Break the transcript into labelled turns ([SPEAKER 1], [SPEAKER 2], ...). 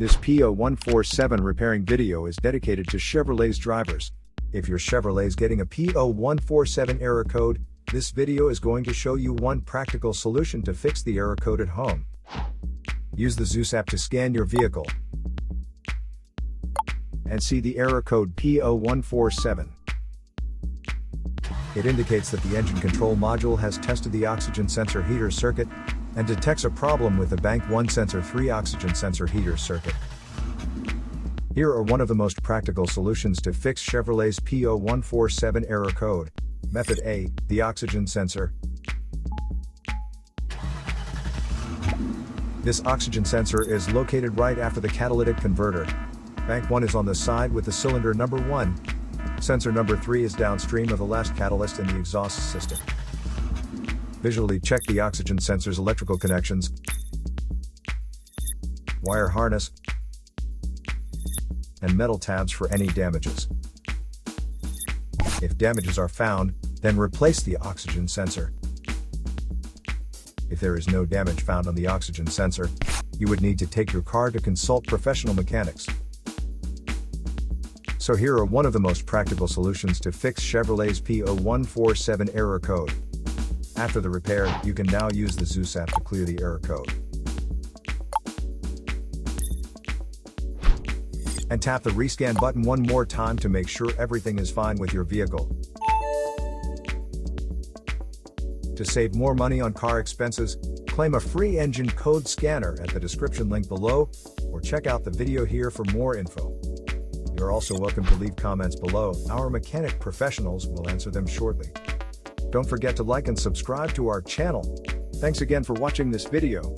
[SPEAKER 1] This P0147 repairing video is dedicated to Chevrolet's drivers. If your Chevrolet is getting a P0147 error code, this video is going to show you one practical solution to fix the error code at home. Use the Zeus app to scan your vehicle and see the error code P0147. It indicates that the engine control module has tested the oxygen sensor heater circuit and detects a problem with the Bank 1 Sensor 3 oxygen sensor heater circuit. Here are one of the most practical solutions to fix Chevrolet's P0147 error code. Method A, the oxygen sensor. This oxygen sensor is located right after the catalytic converter. Bank 1 is on the side with the cylinder number 1. Sensor number 3 is downstream of the last catalyst in the exhaust system. Visually check the oxygen sensor's electrical connections, wire harness, and metal tabs for any damages. If damages are found, then replace the oxygen sensor. If there is no damage found on the oxygen sensor, you would need to take your car to consult professional mechanics. So here are one of the most practical solutions to fix Chevrolet's P0147 error code. After the repair, you can now use the Zeus app to clear the error code. And tap the rescan button one more time to make sure everything is fine with your vehicle. To save more money on car expenses, claim a free engine code scanner at the description link below, or check out the video here for more info. You're also welcome to leave comments below. Our mechanic professionals will answer them shortly. Don't forget to like and subscribe to our channel. Thanks again for watching this video.